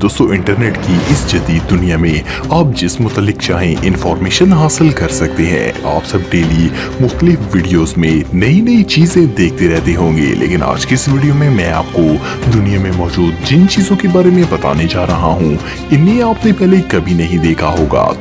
दोस्तों इंटरनेट की इस जदीद दुनिया में आप जिस मुतल्लिक चाहें इंफॉर्मेशन हासिल कर सकते हैं। आप सब डेली मुख्तलिफ वीडियोस में नई नई चीजें देखते रहते होंगे, लेकिन आज की इस वीडियो में मैं आपको दुनिया में मौजूद जिन चीजों के बारे में बताने जा रहा हूँ इन्हें आपने पहले कभी नहीं देखा होगा।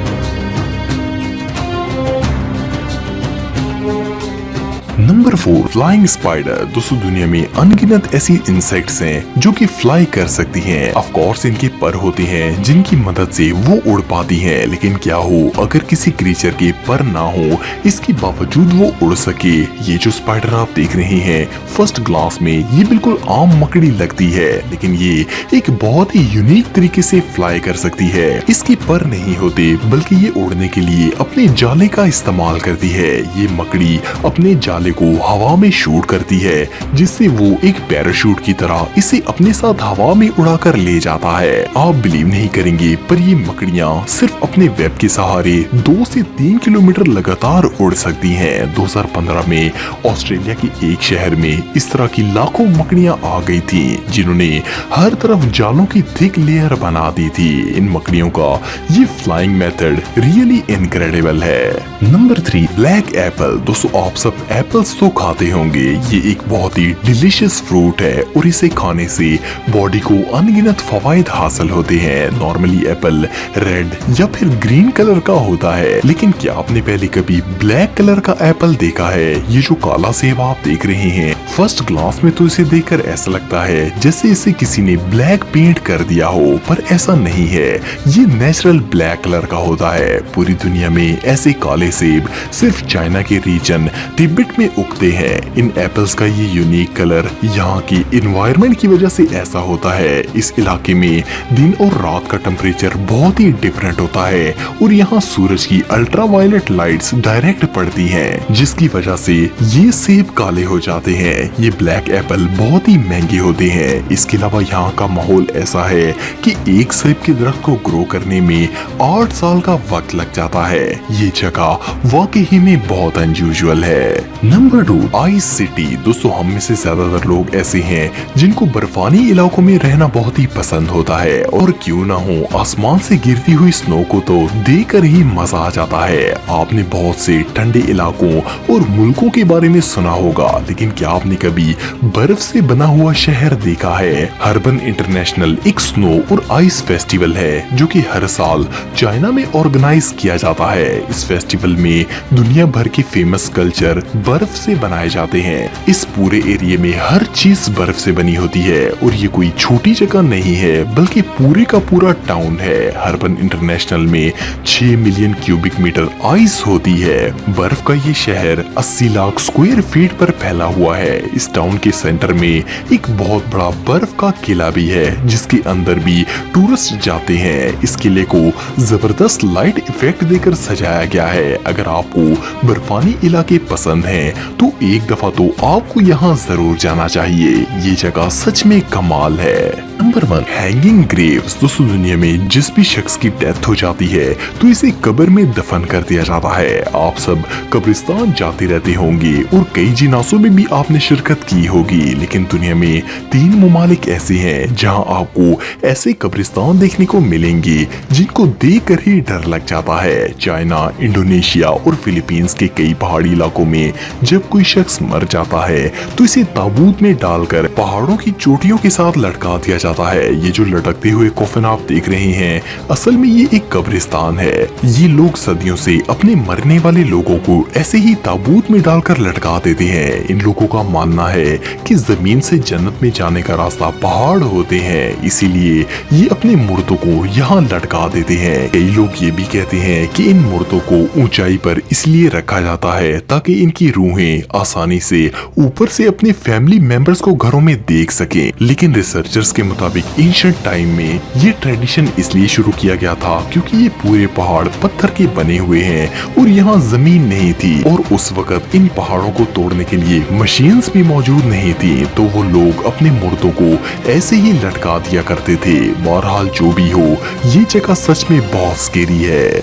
Number 4, flying spider. दोस्तों दुनिया में अनगिनत ऐसी इंसेक्ट्स हैं जो कि फ्लाई कर सकती हैं। ऑफ कोर्स इनके पर होते हैं जिनकी मदद से वो उड़ पाती हैं, लेकिन क्या हो अगर किसी क्रीचर के पर ना हो इसके बावजूद वो उड़ सके। ये जो स्पाइडर आप देख रहे हैं फर्स्ट ग्लास में ये बिल्कुल आम मकड़ी लगती है, लेकिन ये एक बहुत ही यूनिक तरीके से फ्लाई कर सकती है। इसके पर नहीं होते बल्कि ये उड़ने के लिए अपने जाले का इस्तेमाल करती है। ये मकड़ी अपने जाले को हवा में शूट करती है जिससे वो एक पैराशूट की तरह इसे अपने साथ हवा में उड़ाकर ले जाता है। आप बिलीव नहीं करेंगे पर ये मकड़ियाँ सिर्फ अपने वेब के सहारे 2 से 3 किलोमीटर लगातार उड़ सकती हैं। 2015 में ऑस्ट्रेलिया के एक शहर में इस तरह की लाखों मकड़ियाँ आ गई थी जिन्होंने हर तरफ जालों की थिक लेयर बना दी थी। इन मकड़ियों का ये फ्लाइंग मेथड रियली इनक्रेडिबल है। Number 3, black Apple. दोस्तों आप सब एप्पल्स तो खाते होंगे। ये एक बहुत ही डिलीशियस फ्रूट है और इसे खाने से बॉडी को अनगिनत फवायद हासिल होते हैं। नॉर्मली एप्पल रेड या फिर ग्रीन कलर का होता है, लेकिन क्या आपने पहले कभी ब्लैक कलर का एप्पल देखा है? ये जो काला सेब आप देख रहे हैं फर्स्ट ग्लास में तो इसे देखकर ऐसा लगता है जैसे इसे किसी ने ब्लैक पेंट कर दिया हो, पर ऐसा नहीं है। ये नेचुरल ब्लैक कलर का होता है। पूरी दुनिया में ऐसे काले सेब सिर्फ चाइना के रीजन तिब्बत में उगते हैं। इन एप्पल्स का ये यूनिक कलर यहाँ की इन्वायरमेंट की वजह से ऐसा होता है। इस इलाके में दिन और रात का टेम्परेचर बहुत ही डिफरेंट होता है और यहाँ सूरज की अल्ट्रावायलेट लाइट्स डायरेक्ट पड़ती हैं, जिसकी वजह से ये सेब काले हो जाते हैं। ये ब्लैक एप्पल बहुत ही महंगे होते हैं। इसके अलावा यहाँ का माहौल ऐसा है कि एक सेब के दरख्त को ग्रो करने में 8 साल का वक्त लग जाता है। ये जगह वाकई में बहुत अनयूजुअल है। Number 2, ice city. दोस्तों हम में से ज्यादातर लोग ऐसे हैं जिनको बर्फानी इलाकों में रहना बहुत ही पसंद होता है, और क्यों ना हो आसमान से गिरती हुई स्नो को तो देखकर ही मजा आ जाता है। आपने बहुत से ठंडे इलाकों और मुल्कों के बारे में सुना होगा, लेकिन क्या आपने कभी बर्फ से बना हुआ शहर देखा है? हर्बन इंटरनेशनल एक स्नो और आइस फेस्टिवल है जो कि हर साल चाइना में ऑर्गेनाइज किया जाता है। इस फेस्टिवल में दुनिया भर के फेमस कल्चर बर्फ से बनाए जाते हैं। इस पूरे एरिया में हर चीज बर्फ से बनी होती है और ये कोई छोटी जगह नहीं है बल्कि पूरे का पूरा टाउन है। हर्बन इंटरनेशनल में 6 मिलियन क्यूबिक मीटर आइस होती है। बर्फ का ये शहर 80 लाख स्क्वायर फीट पर फैला हुआ है। इस टाउन के सेंटर में एक बहुत बड़ा बर्फ का किला भी है जिसके अंदर भी टूरिस्ट जाते हैं। इस किले को जबरदस्त लाइट इफेक्ट देकर सजाया गया है। अगर आपको बर्फानी इलाके पसंद हैं तो एक दफा तो आपको यहाँ जरूर जाना चाहिए। ये जगह सच में कमाल है। Number 1, hanging Graves. दोस्तों दुनिया में जिस भी शख्स की डेथ हो जाती है तो इसे कब्र में दफन कर दिया जाता है। आप सब कब्रिस्तान जाते रहते होंगे और कई जिनासों में भी आपने शिरकत की होगी, लेकिन दुनिया में 3 ममालिक ऐसे हैं जहां आपको ऐसे कब्रिस्तान देखने को मिलेंगे जिनको देख कर ही डर लग जाता है। चाइना, इंडोनेशिया और फिलीपींस के कई पहाड़ी इलाकों में जब कोई शख्स मर जाता है तो इसे ताबूत में डालकर पहाड़ों की चोटियों के साथ लटका दिया जाता है। ये जो लटकते हुए कफन आप देख रहे हैं असल में ये एक कब्रिस्तान है। ये लोग सदियों से अपने मरने वाले लोगों को ऐसे ही ताबूत में डालकर लटका देते हैं। इन लोगों का मानना है कि जमीन से जन्नत में जाने का रास्ता पहाड़ होते हैं, इसीलिए ये अपने मुर्दों को यहाँ लटका देते हैं। कई लोग ये भी कहते हैं कि इन मुर्दों को ऊंचाई पर इसलिए रखा जाता है ताकि इनकी रूहें आसानी से ऊपर से अपने फैमिली मेंबर्स को घरों में देख सकें। लेकिन रिसर्चर्स के मुताबिक एंशिएंट टाइम में ये ट्रेडिशन इसलिए शुरू किया गया था क्योंकि ये पूरे पहाड़ पत्थर के बने हुए हैं और यहाँ जमीन नहीं थी, और उस वक्त इन पहाड़ों को तोड़ने के लिए मशीन्स भी मौजूद नहीं थी, तो वो लोग अपने मुर्दों को ऐसे ही लटका दिया करते थे। बहरहाल जो भी हो ये जगह सच में बहुत स्केरी है।